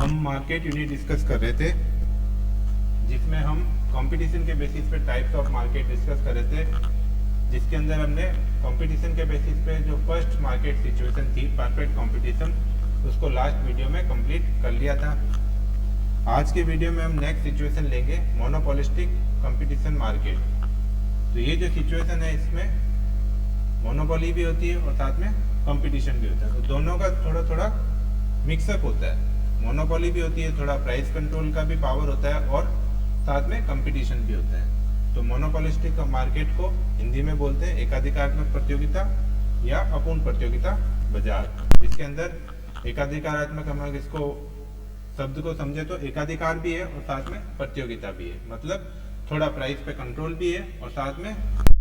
हम market unit discuss कर रहे थे, जिसमें हम कंपटीशन के बेसिस पे टाइप्स ऑफ मार्केट डिस्कस कर रहे थे, जिसके अंदर हमने कंपटीशन के बेसिस पे जो फर्स्ट मार्केट सिचुएशन थी परफेक्ट कंपटीशन, उसको लास्ट वीडियो में कंप्लीट कर लिया था। आज के वीडियो में हम नेक्स्ट सिचुएशन लेंगे, मोनोपोलिस्टिक कंपटीशन मार्केट। तो ये जो सिचुएशन है, इसमें मोनोपोली भी होती है और साथ में कंपटीशन भी होता है। तो दोनों का थोड़ा थोड़ा मिक्सअप होता है। मोनोपोली भी होती है, थोड़ा प्राइस कंट्रोल का भी पावर होता है और साथ में कंपटीशन भी होता है। तो मोनोपोलिस्टिक मार्केट को हिंदी में बोलते हैं एकाधिकारात्मक प्रतियोगिता या अपूर्ण प्रतियोगिता बाजार। इसके अंदर एकाधिकारात्मक, हम इसको शब्द को समझे तो एकाधिकार भी है और साथ में प्रतियोगिता भी है, मतलब थोड़ा प्राइस पे कंट्रोल भी है और साथ में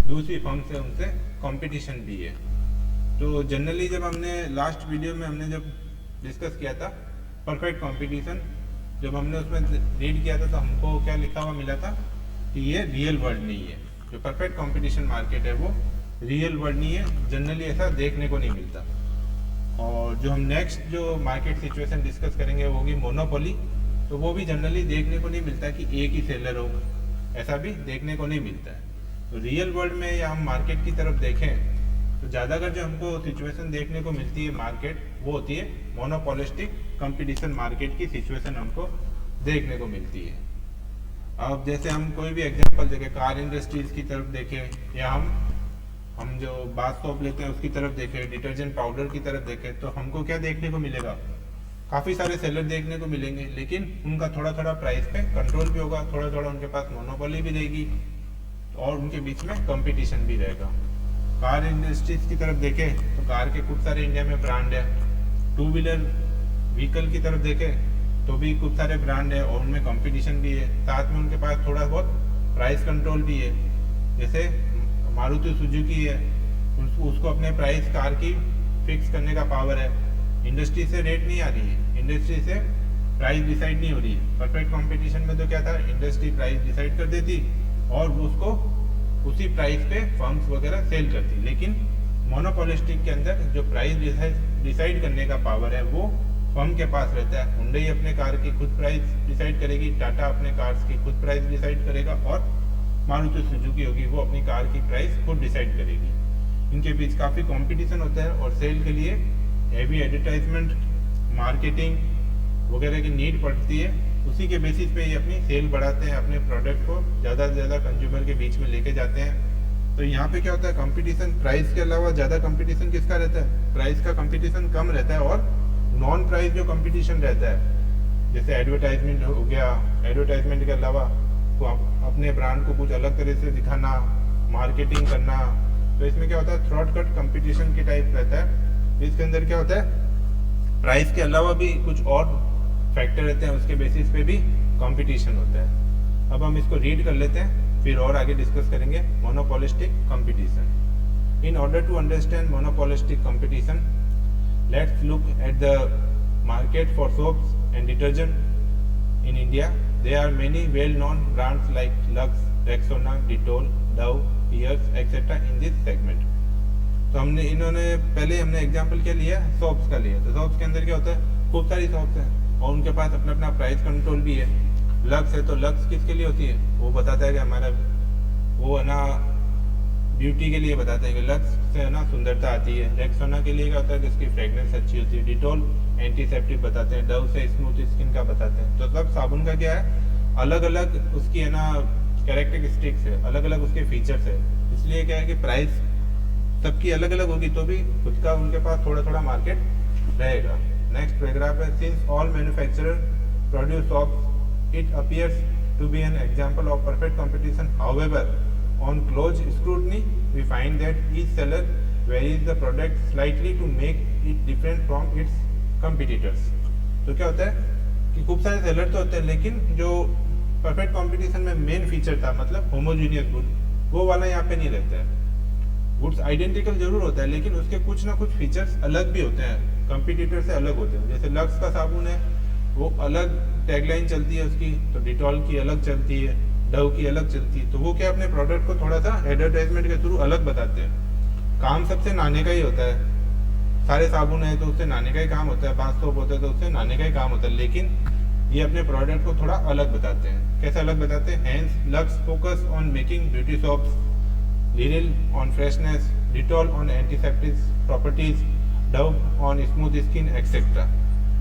दूसरी फर्म से उनसे कंपटीशन भी है। तो जनरली जब हमने लास्ट वीडियो में हमने जब डिस्कस किया था परफेक्ट कंपटीशन, जब हमने उसमें रीड किया था तो हमको क्या लिखा हुआ मिला था कि ये रियल वर्ल्ड नहीं है। जो परफेक्ट कंपटीशन मार्केट है वो रियल वर्ल्ड नहीं है, जनरली ऐसा देखने को नहीं मिलता। और जो हम नेक्स्ट जो मार्केट सिचुएशन डिस्कस करेंगे वो होगी मोनोपोली। तो वो भी जनरली देखने को नहीं मिलता कि एक ही सेलर हो, ऐसा भी देखने को नहीं मिलता है। तो रियल वर्ल्ड में या हम मार्केट की तरफ देखें तो ज़्यादातर जो हमको सिचुएशन देखने को मिलती है मार्केट, वो होती है मोनोपोलिस्टिक कंपटीशन मार्केट की सिचुएशन हमको देखने को मिलती है। अब जैसे हम कोई भी एग्जांपल देखें, कार इंडस्ट्रीज की तरफ देखें या हम जो बाथ सोप लेते हैं उसकी तरफ देखें, डिटर्जेंट पाउडर की तरफ देखें, तो हमको क्या देखने को मिलेगा, काफ़ी सारे सेलर देखने को मिलेंगे, लेकिन उनका थोड़ा थोड़ा प्राइस पे कंट्रोल भी होगा, थोड़ा थोड़ा उनके पास मोनोपोली भी रहेगी और उनके बीच में कंपटीशन भी रहेगा। कार इंडस्ट्रीज की तरफ देखें तो कार के खूब सारे इंडिया में ब्रांड है। टू व्हीलर व्हीकल की तरफ देखें तो भी खूब सारे ब्रांड है और उनमें कंपटीशन भी है, साथ में उनके पास थोड़ा बहुत प्राइस कंट्रोल भी है। जैसे मारुति सुजुकी है, उसको अपने प्राइस कार की फिक्स करने का पावर है। इंडस्ट्री से रेट नहीं आ रही है, इंडस्ट्री से प्राइस डिसाइड नहीं हो रही है। परफेक्ट कंपटीशन में तो क्या था, इंडस्ट्री प्राइस डिसाइड कर देती और उसको उसी प्राइस पे फर्म्स वगैरह सेल करती। लेकिन मोनोपोलिस्टिक के अंदर जो प्राइस डिसाइड करने का पावर है वो फर्म के पास रहता है। हुंडई अपने कार की खुद प्राइस डिसाइड करेगी, टाटा अपने कार्स की खुद प्राइस डिसाइड करेगा और मारुति सुजुकी होगी वो अपनी कार की प्राइस खुद डिसाइड करेगी। इनके बीच काफ़ी कंपटीशन होता है और सेल के लिए हैवी एडवर्टाइजमेंट, मार्केटिंग वगैरह की नीड पड़ती है। उसी के बेसिस पे ये अपनी सेल बढ़ाते हैं, अपने प्रोडक्ट को ज़्यादा से ज़्यादा कंज्यूमर के बीच में लेके जाते हैं। तो यहाँ पे क्या होता है, कंपटीशन प्राइस के अलावा ज़्यादा कंपटीशन किसका रहता है, प्राइस का कंपटीशन कम रहता है और नॉन प्राइस जो कंपटीशन रहता है, जैसे एडवर्टाइजमेंट हो गया, एडवर्टाइजमेंट के अलावा तो अपने ब्रांड को कुछ अलग तरह से दिखाना, मार्केटिंग करना, तो इसमें क्या होता है थ्रॉट कट कंपटीशन के टाइप रहता है। इसके अंदर क्या होता है, प्राइस के अलावा भी कुछ और फैक्टर रहते हैं, उसके बेसिस पे भी कंपटीशन होता है। अब हम इसको रीड कर लेते हैं, फिर और आगे डिस्कस करेंगे monopolistic competition. In order to understand monopolistic competition, let's look at the market for soaps and detergent in India. There are many well-known brands like Lux, Rexona, Dettol, Dove, Pears, etc. in this segment. तो हमने हमने example क्या लिया, soaps का लिया। तो soaps के अंदर क्या होता है, खूब सारी सोप्स हैं और उनके पास अपना अपना प्राइस कंट्रोल भी है। लक्स है तो लक्स किसके लिए होती है, वो बताता है कि हमारा वो है ना ब्यूटी के लिए बताते हैं कि लक्स से है ना सुंदरता आती है। रेक्सोना के लिए क्या होता है कि इसकी फ्रेगनेंस अच्छी होती है। डिटोल एंटीसेप्टिक बताते हैं। डव से स्मूथ स्किन का बताते हैं। तो सब साबुन का क्या है, अलग अलग उसकी है ना कैरेक्टरिस्टिक्स है, अलग अलग उसके फीचर्स है। इसलिए क्या है कि प्राइस सबकी अलग अलग होगी तो भी खुद का उनके पास थोड़ा थोड़ा मार्केट रहेगा। नेक्स्ट पैराग्राफ है, since all manufacturer produce soaps it appears to be an example of perfect competition. However on close scrutiny we find that each seller varies the product slightly to make it different from its competitors. तो क्या होता है कि खूब सारे seller तो होते हैं, लेकिन जो परफेक्ट कंपटीशन में मेन फीचर था, मतलब होमोजीनियस गुड, वो वाला यहाँ पे नहीं रहता है। गुड्स आइडेंटिकल जरूर होता है लेकिन उसके कुछ ना कुछ फीचर्स अलग भी होते हैं, कंपटीटर से अलग होते हैं। जैसे लक्स का साबुन है, वो अलग टैगलाइन चलती है उसकी, तो डिटॉल की अलग चलती है, डव की अलग चलती है। तो वो क्या अपने प्रोडक्ट को थोड़ा सा एडवर्टाइजमेंट के थ्रू अलग बताते हैं। काम सबसे नाने का ही होता है, सारे साबुन है तो उससे नहाने का ही काम होता है, 5 सोप होते हैं तो उससे नहाने का ही काम होता है, लेकिन ये अपने प्रोडक्ट को थोड़ा अलग बताते हैं। कैसे अलग बताते हैं? Hence Lux focus on making beauty soaps, Liril on freshness, Dettol on antiseptic properties, Dove on smooth skin etcetera.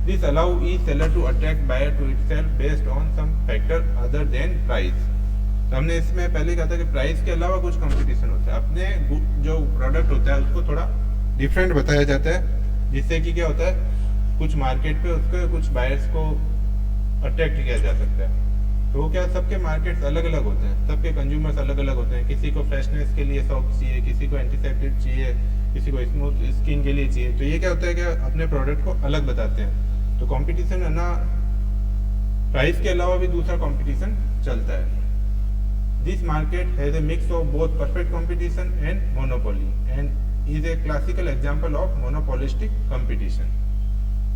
This allow each seller to attract buyer to itself based on some factor other than price. तो हमने इसमें पहले कहा था कि price के अलावा कुछ कंपटीशन होता है, अपने जो प्रोडक्ट होता है उसको थोड़ा डिफरेंट बताया जाता है, जिससे कि क्या होता है कुछ मार्केट पे उसको कुछ बायर्स को अट्रैक्ट किया जा सकता है। तो वो क्या, सबके मार्केट्स अलग अलग होते हैं, सबके कंज्यूमर्स अलग अलग होते हैं। किसी को फ्रेशनेस के लिए सॉफ्ट चाहिए, किसी को एंटीसेप्टिक चाहिए, किसी को स्मूथ स्किन के लिए चाहिए। तो ये क्या होता है कि अपने प्रोडक्ट को अलग बताते हैं। तो कंपटीशन है ना, प्राइस के अलावा भी दूसरा कंपटीशन चलता है। This market has a mix of both perfect competition and monopoly and is a classical example of monopolistic competition.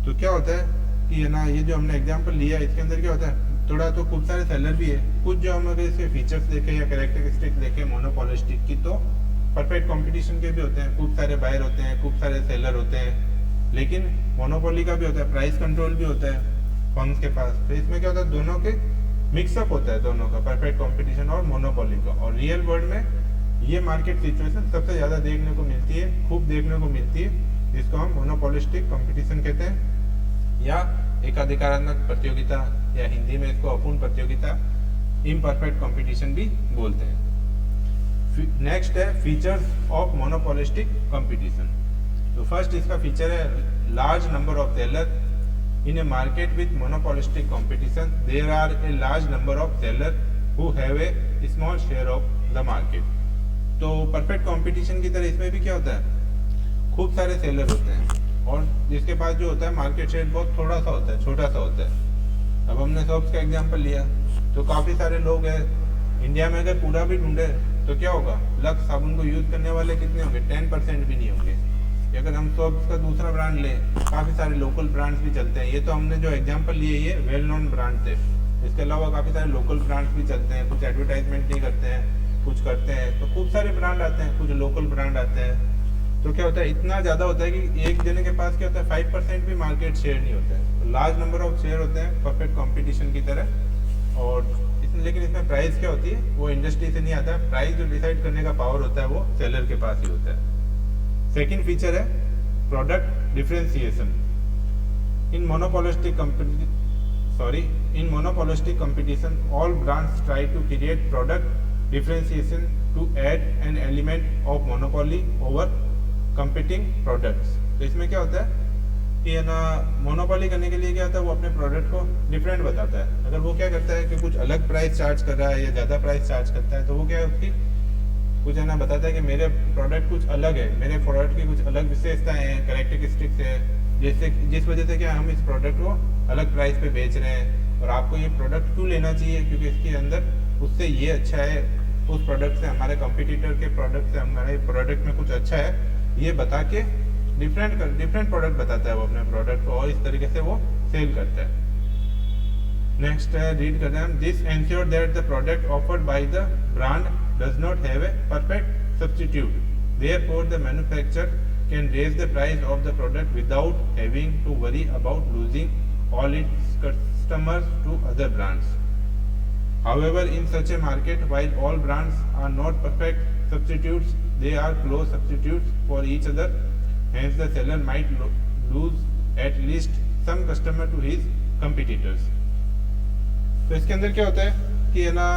तो क्या होता है कि है ना, ये जो हमने एग्जाम्पल लिया इसके अंदर क्या होता है, थोड़ा तो खूब सारे सेलर भी है, कुछ जो हम अगर इसके फीचर्स देखें या कैरेक्टरिस्टिक देखें मोनोपोलिस्टिक की, तो परफेक्ट कंपटीशन के भी होते हैं, खूब सारे बायर होते हैं, खूब सारे सेलर होते हैं। लेकिन मोनोपोली का भी होता है, प्राइस कंट्रोल भी होता है फर्म्स के पास। तो इसमें क्या होता है, दोनों के मिक्सअप होता है, दोनों का, परफेक्ट कंपटीशन और मोनोपोली का। और रियल वर्ल्ड में ये मार्केट सिचुएशन सबसे ज़्यादा देखने को मिलती है, खूब देखने को मिलती है, जिसको हम मोनोपोलिस्टिक कंपटीशन कहते हैं, या एकाधिकारात्मक प्रतियोगिता, या हिंदी में इसको अपूर्ण प्रतियोगिता, इम्परफेक्ट कंपटीशन भी बोलते हैं। नेक्स्ट है फीचर्स ऑफ मोनोपोलिस्टिक कंपटीशन। तो फर्स्ट इसका फीचर है large number of seller in a market with monopolistic competition. There are a large number of seller who have a small share of the market. तो perfect competition की तरह इसमें भी क्या होता है, खूब सारे सेलर होते हैं और जिसके पास जो होता है मार्केट शेयर बहुत थोड़ा सा होता है, छोटा सा होता है। अब हमने सॉप्स का एग्जांपल लिया तो काफ़ी सारे लोग हैं इंडिया में, अगर पूरा भी ढूंढे तो क्या होगा, लक्स साबुन को यूज़ करने वाले कितने होंगे, 10% भी नहीं होंगे। अगर हम सॉप्स का दूसरा ब्रांड लें, काफ़ी सारे लोकल ब्रांड्स भी चलते हैं। ये तो हमने जो एग्जाम्पल लिए ये वेल नोन ब्रांड थे, इसके अलावा काफ़ी सारे लोकल ब्रांड्स भी चलते हैं, कुछ एडवर्टाइजमेंट नहीं करते हैं, कुछ करते हैं। तो खूब सारे ब्रांड आते हैं, कुछ लोकल ब्रांड आते हैं। तो क्या होता है, इतना ज़्यादा होता है कि एक जने के पास क्या होता है, 5% भी मार्केट शेयर नहीं होता है। तो लार्ज नंबर ऑफ शेयर होते हैं परफेक्ट कंपटीशन की तरह। और इसमें लेकिन इसमें प्राइस क्या होती है, वो इंडस्ट्री से नहीं आता है, प्राइस जो डिसाइड करने का पावर होता है वो सेलर के पास ही होता है। सेकेंड फीचर है product differentiation. In monopolistic competition, all brands try to create product differentiation to add an element of monopoly over competing products। तो इसमें क्या होता है कि है ना, मोनोपोली करने के लिए क्या होता है, वो अपने प्रोडक्ट को डिफरेंट बताता है। अगर वो क्या करता है कि कुछ अलग प्राइस चार्ज कर रहा है या ज़्यादा प्राइस चार्ज करता है, तो वो क्या है, उसकी कुछ है ना बताता है कि मेरे प्रोडक्ट कुछ अलग है, मेरे प्रोडक्ट की कुछ अलग विशेषताएं हैं, कैरेक्टरिस्टिक्स है, जैसे जिस वजह से क्या हम इस प्रोडक्ट को अलग प्राइस पे बेच रहे हैं और आपको ये प्रोडक्ट क्यों लेना चाहिए, क्योंकि इसके अंदर उससे ये अच्छा है, उस प्रोडक्ट से, हमारे कंपटीटर के प्रोडक्ट से हमारे प्रोडक्ट में कुछ अच्छा है, ये बता के डिफरेंट प्रोडक्ट बताता है वो अपने प्रोडक्ट को, और इस तरीके से वो सेल करता है। नेक्स्ट है, रीड करते हैं, this ensure that the product offered by the brand does not have a perfect substitute, therefore the manufacturer can raise the price of the product without having to worry about losing all its customers to other brands. However, in such a market, while all brands are not perfect substitutes, they are close substitutes for each other. Hence, the seller might lose at least some customer to his competitors. तो इसके अंदर क्या होता है कि है ना,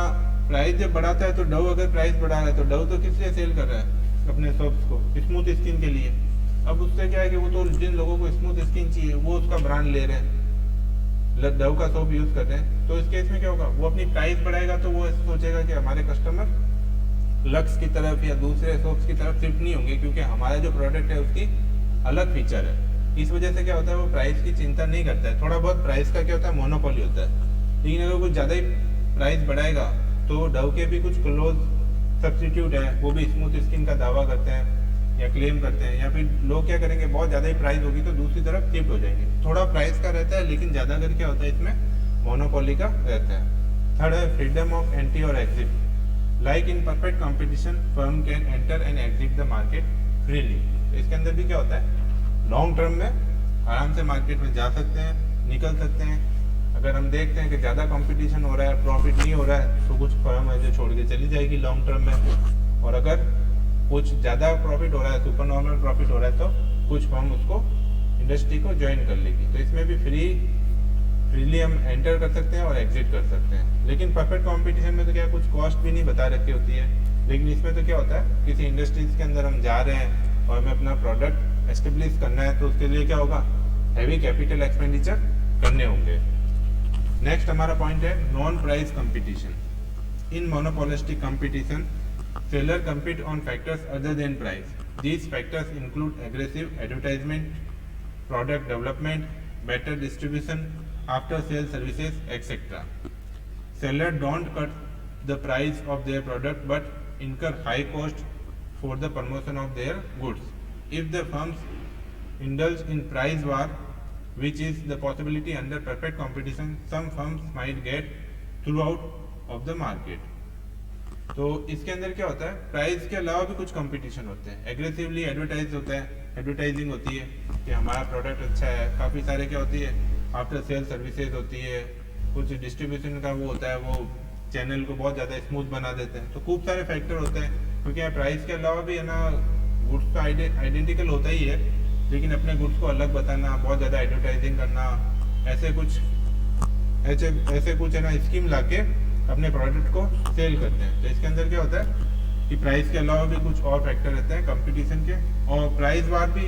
price जब बढ़ाता है तो डव अगर प्राइस बढ़ा रहा है तो डव तो किस लिए सेल कर रहा है, अपने सोप्स को स्मूथ स्किन के लिए। अब उससे क्या है कि वो तो जिन लोगों को स्मूथ स्किन चाहिए वो उसका ब्रांड ले रहे हैं, डव का सोप यूज कर रहे हैं। तो इस केस में क्या होगा, वो अपनी प्राइस बढ़ाएगा तो वो सोचेगा कि हमारे कस्टमर लक्स की तरफ या दूसरे सोप्स की तरफ शिफ्ट नहीं होंगे, क्योंकि हमारा जो प्रोडक्ट है उसकी अलग फीचर है। इस वजह से क्या होता है, वो प्राइस की चिंता नहीं करता है। थोड़ा बहुत प्राइस का क्या होता है, मोनोपोली होता है। लेकिन अगर कुछ ज़्यादा ही प्राइस बढ़ाएगा तो डव के भी कुछ क्लोज सब्स्टिट्यूट है, वो भी स्मूथ स्किन का दावा करते हैं या क्लेम करते हैं, या फिर लोग क्या करेंगे, बहुत ज़्यादा ही प्राइस होगी तो दूसरी तरफ शिफ्ट हो जाएंगे। थोड़ा प्राइस का रहता है लेकिन ज़्यादा कर क्या होता है, इसमें मोनोपोली का रहता है। थर्ड है फ्रीडम ऑफ एंट्री और exit. Like in perfect competition, firm can enter and exit the market freely. तो इसके अंदर भी क्या होता है, लॉन्ग टर्म में आराम से मार्केट में जा सकते हैं, निकल सकते हैं। अगर हम देखते हैं कि ज़्यादा कंपटीशन हो रहा है, प्रॉफिट नहीं हो रहा है, तो कुछ फर्म है जो छोड़ के चली जाएगी लॉन्ग टर्म में। और अगर कुछ ज़्यादा प्रॉफिट हो रहा है, सुपर नॉर्मल प्रॉफिट हो रहा है, तो कुछ फर्म उसको इंडस्ट्री को ज्वाइन कर लेगी। तो इसमें भी फ्रीली हम एंटर कर सकते हैं और एग्जिट कर सकते हैं। लेकिन परफेक्ट कंपटीशन में तो क्या कुछ कॉस्ट भी नहीं बता रखी होती है। लेकिन इसमें तो क्या होता है, किसी इंडस्ट्रीज के अंदर हम जा रहे हैं और हमें अपना प्रोडक्ट एस्टेब्लिश करना है, तो उसके लिए क्या होगा, हैवी कैपिटल एक्सपेंडिचर करने होंगे। नेक्स्ट हमारा पॉइंट है non price competition. In monopolistic competition seller compete on factors other than price. These factors include aggressive advertisement, product development, better distribution, after-sale services, etc. Seller don't cut the price of their product but incur high cost for the promotion of their goods. If the firms indulge in price war, which is the possibility under perfect competition, some firms might get throughout of the market. तो इसके अंदर क्या होता है, price के अलावा भी कुछ कंपटीशन होते हैं। एग्रेसिवली एडवर्टाइज होता है, एडवर्टाइजिंग होती है कि हमारा प्रोडक्ट अच्छा है। काफ़ी सारे क्या होती है, आफ्टर सेल सर्विसेज होती है, कुछ डिस्ट्रीब्यूशन का वो होता है, वो चैनल को बहुत ज़्यादा स्मूथ बना देते हैं। तो खूब सारे फैक्टर होते हैं, क्योंकि प्राइस के अलावा भी है ना, गुड्स का आइडेंटिकल होता ही है, लेकिन अपने गुड्स को अलग बताना, बहुत ज़्यादा एडवर्टाइजिंग करना, ऐसे कुछ है ना स्कीम ला के अपने प्रोडक्ट को सेल करते हैं। तो इसके अंदर क्या होता है कि प्राइस के अलावा भी कुछ और फैक्टर रहते हैं कंपटीशन के, और प्राइस वार भी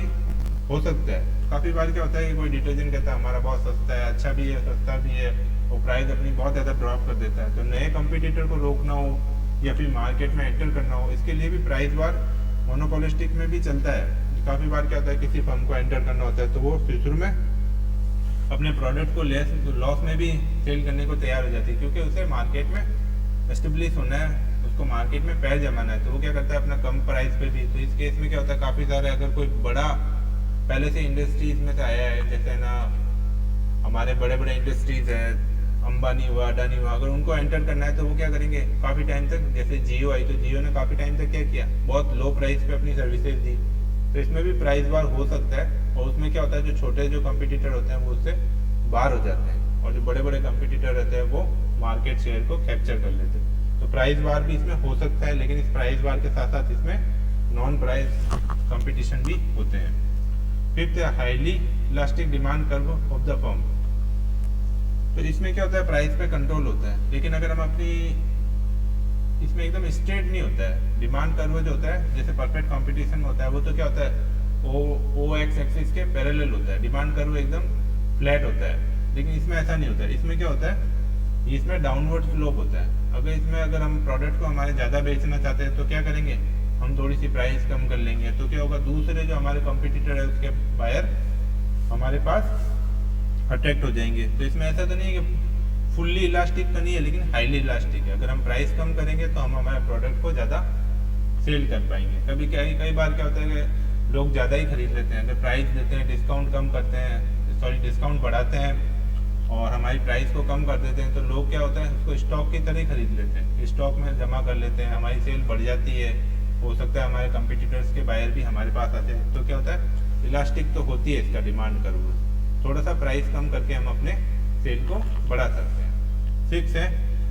हो सकता है। काफ़ी बार क्या होता है कि कोई डिटर्जेंट कहता है हमारा बहुत सस्ता है, अच्छा भी है, सस्ता भी है, और प्राइस अपनी बहुत ज़्यादा ड्रॉप कर देता है। तो नए कंपटीटर को रोकना हो या फिर मार्केट में एंटर करना हो, इसके लिए भी प्राइस वार मोनोपोलिस्टिक में भी चलता है। काफ़ी बार क्या होता है, किसी फर्म को एंटर करना होता है तो वो शुरू में अपने प्रोडक्ट को लॉस में भी सेल करने को तैयार हो जाती है, क्योंकि उसे मार्केट में एस्टेब्लिश होना है, उसको मार्केट में पैर जमाना है। तो वो क्या करता है अपना कम प्राइस पे भी। तो इस केस में क्या होता है, काफ़ी सारे अगर कोई बड़ा पहले से इंडस्ट्रीज में से आया है, जैसे ना हमारे बड़े बड़े इंडस्ट्रीज है, अंबानी हुआ, अडानी हुआ, अगर उनको एंटर करना है तो वो क्या करेंगे, काफ़ी टाइम तक, जैसे जियो आई तो जियो ने काफ़ी टाइम तक क्या किया, बहुत लो प्राइस पे अपनी सर्विसेज दी। तो इसमें भी प्राइस वार हो सकता है, और उसमें क्या होता है, जो छोटे जो कंपटीटर होते हैं वो उससे बाहर हो जाते हैं, और जो बड़े बड़े कंपटीटर रहते हैं वो मार्केट शेयर को कैप्चर कर लेते हैं। तो प्राइस वार भी इसमें हो सकता है, लेकिन इस प्राइस वार के साथ साथ इसमें नॉन प्राइस कंपटीशन भी होते हैं। फिफ्थ है highly elastic demand curve of the firm. तो इसमें क्या होता है, प्राइस पे कंट्रोल होता है, लेकिन अगर हम अपनी इसमें एकदम स्ट्रेट नहीं होता है। डिमांड कर्व जो होता है, जैसे परफेक्ट कंपटीशन में होता है, वो तो क्या होता है, ओ एक्स एक्सिस के पैरेलल होता है। डिमांड कर्व एकदम फ्लैट होता है, लेकिन इसमें ऐसा नहीं होता है। इसमें क्या होता है, इसमें डाउनवर्ड स्लोप होता है। अगर हम प्रोडक्ट को हमारे ज़्यादा बेचना चाहते हैं तो क्या करेंगे, हम थोड़ी सी प्राइस कम कर लेंगे, तो क्या होगा, दूसरे जो हमारे कॉम्पिटिटर है उसके बायर हमारे पास अट्रैक्ट हो जाएंगे। तो इसमें ऐसा तो नहीं है कि फुल्ली इलास्टिक तो नहीं है, लेकिन हाईली इलास्टिक है। अगर हम प्राइस कम करेंगे तो हम हमारे प्रोडक्ट को ज़्यादा सेल कर पाएंगे। कई बार क्या होता है कि लोग ज़्यादा ही खरीद लेते हैं, अगर प्राइस देते हैं, डिस्काउंट कम करते हैं, डिस्काउंट बढ़ाते हैं और हमारी प्राइस को कम कर देते हैं, तो लोग क्या होता है, उसको स्टॉक की तरह खरीद लेते हैं, स्टॉक में जमा कर लेते हैं, हमारी सेल बढ़ जाती है। हो सकता है हमारे कंपटीटर्स के बायर भी हमारे पास आते हैं। तो क्या होता है, इलास्टिक तो होती है इसका डिमांड कर्व, थोड़ा सा प्राइस कम करके हम अपने सेल को बढ़ा सकते हैं। 6 है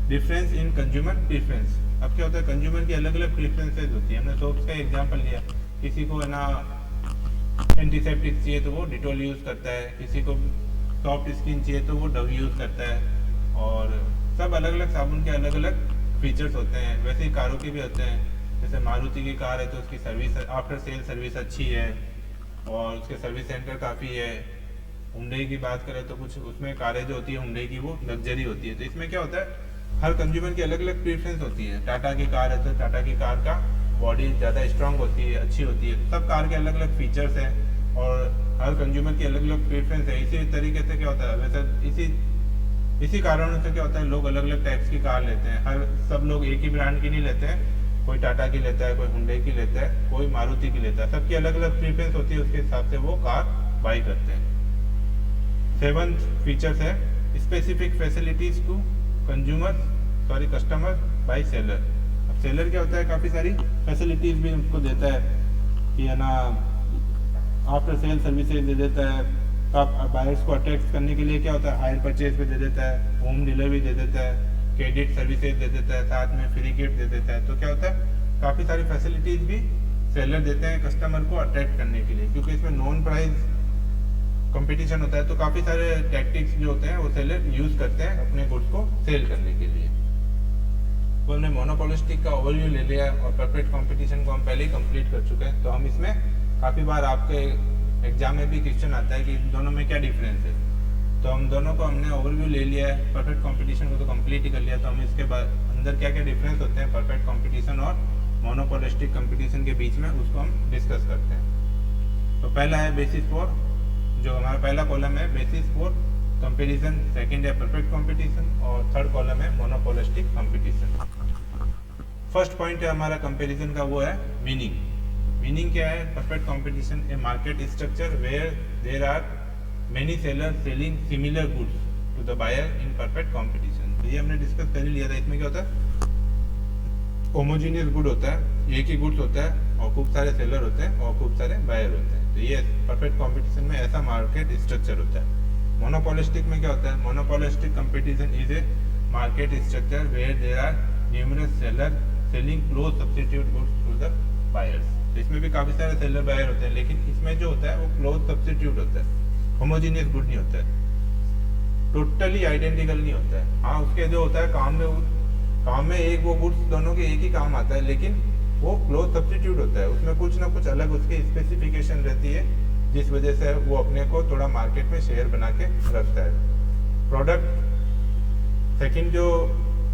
डिफरेंस इन कंज्यूमर प्रेफरेंस। अब क्या होता है, कंज्यूमर की अलग अलग प्रेफरेंसेज होती है। हमने सोप्स का एग्जाम्पल लिया, किसी को है ना एंटीसेप्टिक चाहिए तो वो डिटोल यूज़ करता है, किसी को सॉफ्ट स्किन चाहिए तो वो डव यूज़ करता है, और सब अलग अलग साबुन के अलग अलग फीचर्स होते हैं। वैसे ही कारों के भी होते हैं, जैसे मारुति की कार है तो उसकी सर्विस आफ्टर सेल सर्विस अच्छी है और उसके सर्विस सेंटर काफ़ी है। हुंडई की बात करें तो कुछ उसमें कारें जो होती है हुंडई की वो लग्जरी होती है। तो इसमें क्या होता है, हर कंज्यूमर की अलग अलग प्रेफरेंस होती है। टाटा की कार है तो टाटा की कार का बॉडी ज़्यादा स्ट्रांग होती है, अच्छी होती है। सब कार के अलग अलग फीचर्स हैं और हर कंज्यूमर की अलग अलग प्रेफरेंस है। इसी तरीके से क्या होता है, वैसे इसी कारणों से क्या होता है, लोग अलग अलग टाइप्स की कार लेते हैं। सब लोग एक ही ब्रांड की नहीं लेते हैं, कोई टाटा की लेता है, कोई हुंडई की लेता है, कोई मारुति की लेता है। सबकी अलग अलग प्रेफरेंस होती है, उसके हिसाब से वो कार बाई करते हैं। 7th फीचर्स है specific facilities to customer by seller. अब सेलर क्या होता है, काफ़ी सारी फैसिलिटीज भी उनको देता है कि है ना, आफ्टर सेल सर्विसेज दे देता है, बायर्स को अट्रैक्ट करने के लिए क्या होता है हायर परचेज पे दे देता है, होम डिलीवरी दे देता है, क्रेडिट सर्विसेज दे देता है, साथ में फ्री गिफ्ट दे देता है। तो क्या होता है काफ़ी सारी फैसिलिटीज़ भी सेलर देते हैं कस्टमर को अट्रैक्ट करने के लिए, क्योंकि इसमें नॉन प्राइस कंपटीशन होता है। तो काफ़ी सारे टैक्टिक्स जो होते हैं वो सेलर यूज़ करते हैं अपने गुड्स को सेल करने के लिए। तो हमने मोनोपोलिस्टिक का ओवरव्यू ले लिया और परफेक्ट कंपटीशन को हम पहले ही कंप्लीट कर चुके हैं। तो हम इसमें काफ़ी बार आपके एग्जाम में भी क्वेश्चन आता है कि दोनों में क्या डिफरेंस है। तो हम दोनों को हमने ओवरव्यू ले लिया है, परफेक्ट कंपटीशन को तो कंप्लीट ही कर लिया। तो हम इसके बाद अंदर क्या क्या डिफरेंस होते हैं परफेक्ट कंपटीशन और मोनोपोलिस्टिक कंपटीशन के बीच में, उसको हम डिस्कस करते हैं। तो पहला है बेसिस फॉर, जो हमारा पहला कॉलम है बेसिस फॉर कंपैरिजन, सेकंड है परफेक्ट कंपटीशन और थर्ड कॉलम है मोनोपोलिस्टिक कंपटीशन। फर्स्ट पॉइंट है हमारा कंपैरिजन का, वो है मीनिंग। मीनिंग क्या है? Perfect competition a market structure where there are many seller selling similar goods to the buyer in perfect competition. तो ये हमने डिस्कस कर ही लिया था। इसमें क्या होता है होमोजीनियस गुड होता है, एक ही गुड्स होता है और खूब सारे सेलर होते हैं और खूब सारे बायर होते हैं। तो ये परफेक्ट कंपटीशन में ऐसा मार्केट स्ट्रक्चर होता है। मोनोपोलिस्टिक में क्या होता है? Monopolistic competition is a market structure where there are numerous seller selling close substitute goods to the buyers. तो इसमें भी काफी सारे सेलर बायर होते हैं, लेकिन इसमें जो होता है वो क्लोज सब्स्टिट्यूट होता है, होमोजीनियस गुड नहीं होता है, टोटली आइडेंटिकल नहीं होता है। हाँ, उसके जो होता है काम में एक वो गुड्स दोनों के एक ही काम आता है, लेकिन वो क्लोज सब्स्टिट्यूट होता है। उसमें कुछ ना कुछ अलग उसकी स्पेसिफिकेशन रहती है, जिस वजह से वो अपने को थोड़ा मार्केट में शेयर बना के रखता है। प्रोडक्ट, सेकंड जो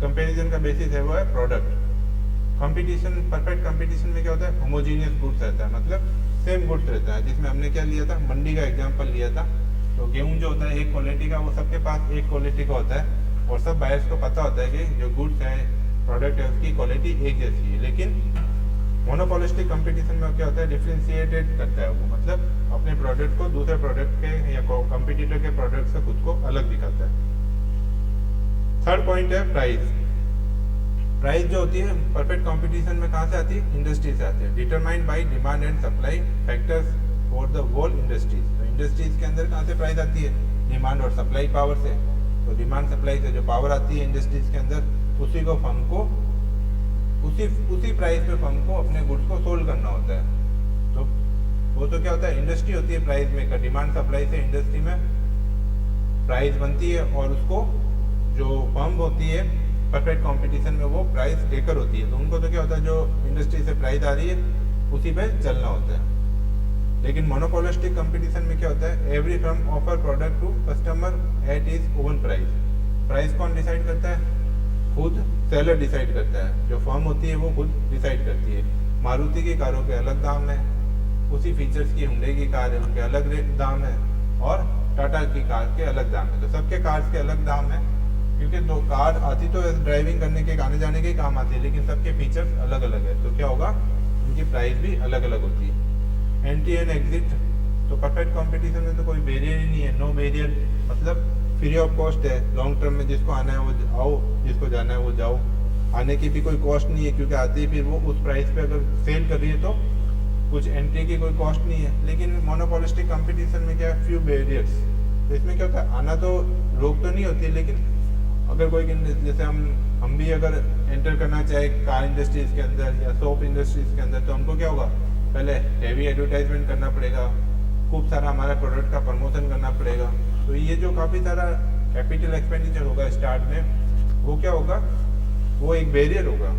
कंपैरिजन का बेसिस है वो है प्रोडक्ट। कंपटीशन, परफेक्ट कंपटीशन में क्या होता है? होमोजीनियस गुड्स रहता है, मतलब सेम गुड्स रहता है। जिसमें हमने क्या लिया था, मंडी का एग्जांपल लिया था। तो गेहूं जो होता है एक क्वालिटी का, वो सबके पास एक क्वालिटी का होता है और सब बायर्स को पता होता है कि जो गुड्स है, प्रोडक्ट है, उसकी क्वालिटी एक जैसी है। लेकिन मोनोपोलिस्टिक कंपटीशन में क्या होता है? डिफरेंशिएटेड करता है वो, मतलब अपने प्रोडक्ट को दूसरे प्रोडक्ट के या कंपटीटर के प्रोडक्ट से खुद को अलग दिखाता है। थर्ड पॉइंट है प्राइस। प्राइस जो होती है परफेक्ट कंपटीशन में कहाँ से आती है? इंडस्ट्री से आती है। Determined by demand and supply factors for the whole industries. तो इंडस्ट्रीज के अंदर कहाँ से प्राइस आती है? डिमांड और सप्लाई पावर से। तो डिमांड सप्लाई से जो पावर आती है इंडस्ट्रीज के अंदर, उसी को फर्म को उसी प्राइस पे फर्म को अपने गुड्स को सोल्ड करना होता है। तो वो तो क्या होता है? इंडस्ट्री होती है प्राइस मेकर। डिमांड सप्लाई से इंडस्ट्री में प्राइस बनती है और उसको जो फर्म होती है परफेक्ट कंपटीशन में वो प्राइस टेकर होती है। तो उनको तो क्या होता है, जो इंडस्ट्री से प्राइस आ रही है उसी पे चलना होता है। लेकिन मोनोपोलिस्टिक कंपटीशन में क्या होता है? Every firm offer product to customer at its own price. Price कौन डिसाइड करता है? खुद सेलर डिसाइड करता है। जो फर्म होती है वो खुद डिसाइड करती है। मारुति की कारों के अलग दाम है, उसी फीचर्स की हुंडई की कार है उनके अलग दाम है, और टाटा की कार के अलग दाम है। तो सबके कार्स के अलग दाम है, क्योंकि दो कार आती तो ड्राइविंग करने के, आने जाने के काम आती है, लेकिन सबके फीचर्स अलग अलग है। तो क्या होगा? उनकी प्राइस भी अलग अलग होती है। एंट्री एंड एग्जिट, तो परफेक्ट कंपटीशन में तो कोई बैरियर ही नहीं है, नो बैरियर, मतलब फ्री ऑफ कॉस्ट है। लॉन्ग टर्म में जिसको आना है वो आओ, जिसको जाना है वो जाओ। आने की भी कोई कॉस्ट नहीं है, क्योंकि आती फिर वो उस प्राइस पे अगर सेल कर रही है तो कुछ एंट्री की कोई कॉस्ट नहीं है। लेकिन मोनोपोलिस्टिक कंपटीशन में क्या है? Few barriers. तो इसमें क्या होता है? आना तो रोक तो नहीं होती है, लेकिन अगर कोई जैसे हम भी अगर एंटर करना चाहे कार इंडस्ट्रीज के अंदर या सोप इंडस्ट्रीज के अंदर, तो हमको क्या होगा? पहले हेवी एडवर्टाइजमेंट करना पड़ेगा, खूब सारा हमारा प्रोडक्ट का प्रमोशन करना पड़ेगा। तो ये जो काफ़ी सारा कैपिटल एक्सपेंडिचर होगा स्टार्ट में, वो क्या होगा? वो एक बैरियर होगा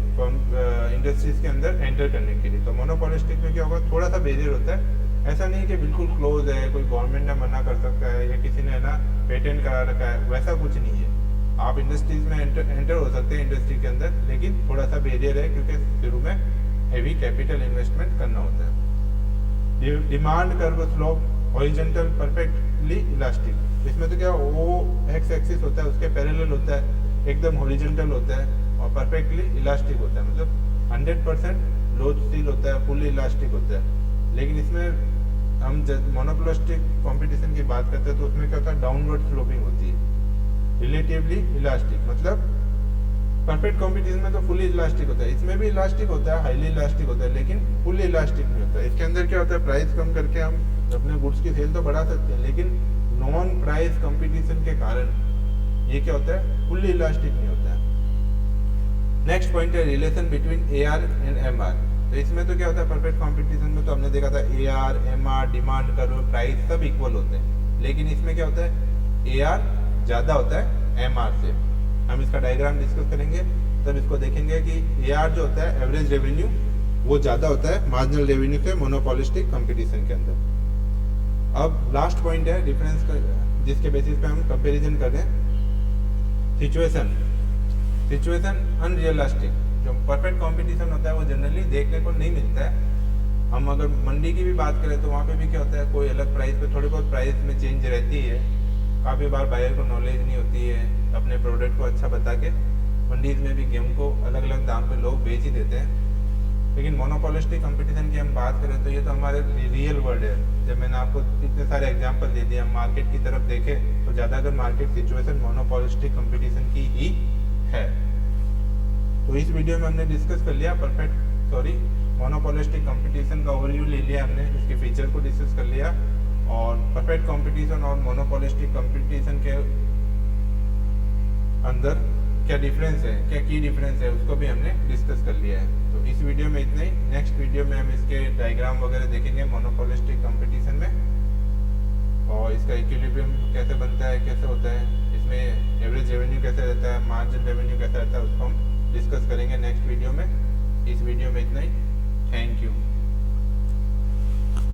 इंडस्ट्रीज के अंदर एंटर करने के लिए। तो मोनोपोलिस्टिक में क्या होगा? थोड़ा सा बैरियर होता है। ऐसा नहीं कि बिल्कुल क्लोज है, कोई गवर्नमेंट ने मना कर सकता है या किसी ने ना पेटेंट करा रखा है, वैसा कुछ नहीं है। आप इंडस्ट्रीज में एंटर हो सकते हैं इंडस्ट्री के अंदर, लेकिन थोड़ा सा बैरियर है, क्योंकि शुरू में हेवी कैपिटल इन्वेस्टमेंट करना होता है। Demand curve slope horizontal perfectly elastic. इसमें तो क्या वो एक्स एक्सिस होता है, उसके पैरेलल होता है, एकदम हॉरिजॉन्टल होता है और परफेक्टली इलास्टिक होता है, मतलब 100% लोड स्टील होता है, फुल्ली इलास्टिक होता है। लेकिन इसमें हम मोनोपोलिस्टिक कंपटीशन की बात करते हैं तो उसमें क्या होता है? डाउनवर्ड स्लोपिंग होती है, रिलेटिवली इलास्टिक। मतलब परफेक्ट कंपटीशन में तो फुली इलास्टिक होता है, इसमें भी इलास्टिक होता है, हाईली इलास्टिक होता है, लेकिन फुली इलास्टिक नहीं होता है। इसके अंदर क्या होता है? प्राइस कम करके हम तो अपने गुड्स की सेल तो बढ़ा सकते हैं, लेकिन नॉन प्राइस कंपटीशन के कारण ये क्या होता है, फुल्ली इलास्टिक नहीं होता है। नेक्स्ट पॉइंट है relation between AR and MR। तो इसमें तो क्या होता है, परफेक्ट कंपटीशन में तो हमने देखा था AR, MR, demand curve, price सब इक्वल होते हैं, लेकिन इसमें क्या होता है, AR ज़्यादा होता है MR से। हम इसका डायग्राम डिस्कस करेंगे, तब इसको देखेंगे कि AR जो होता है एवरेज रेवेन्यू वो ज़्यादा होता है मार्जिनल रेवेन्यू से मोनोपोलिस्टिक कंपटीशन के अंदर। अब लास्ट पॉइंट है डिफरेंस का, जिसके बेसिस पे हम कंपैरिजन कर रहे हैं, सिचुएशन अनरियलिस्टिक। जो परफेक्ट कंपटीशन होता है वो जनरली देखने को नहीं मिलता है। हम अगर मंडी की भी बात करें तो वहाँ पे भी क्या होता है, कोई अलग प्राइस पे थोड़ी बहुत प्राइस में चेंज रहती है। काफ़ी बार बायर को नॉलेज नहीं होती है, अपने प्रोडक्ट को अच्छा बता के मंडीज में भी गेहूँ को अलग अलग दाम पे लोग बेच ही देते हैं। लेकिन मोनोपोलिस्टिक कंपटीशन की हम बात करें तो ये तो हमारे रियल वर्ल्ड है। जब मैंने आपको इतने सारे एग्जांपल दे दिए, हम मार्केट की तरफ देखें तो ज़्यादातर मार्केट सिचुएशन मोनोपोलिस्टिक कंपटीशन की ही है। तो इस वीडियो में हमने डिस्कस कर लिया मोनोपोलिस्टिक कंपटीशन का ओवरव्यू ले लिया हमने, इसके फीचर को डिस्कस कर लिया, और परफेक्ट कंपटीशन और मोनोपोलिस्टिक कंपटीशन के अंदर क्या डिफरेंस है, क्या की डिफरेंस है, उसको भी हमने डिस्कस कर लिया है। तो इस वीडियो में इतना ही। नेक्स्ट वीडियो में हम इसके डायग्राम वगैरह देखेंगे मोनोपोलिस्टिक कंपटीशन में, और इसका इक्विलिब्रियम कैसे बनता है, कैसे होता है, इसमें एवरेज रेवेन्यू कैसे रहता है, मार्जिन रेवेन्यू कैसा रहता है, उसको हम डिस्कस करेंगे नेक्स्ट वीडियो में। इस वीडियो में इतना ही। Thank you.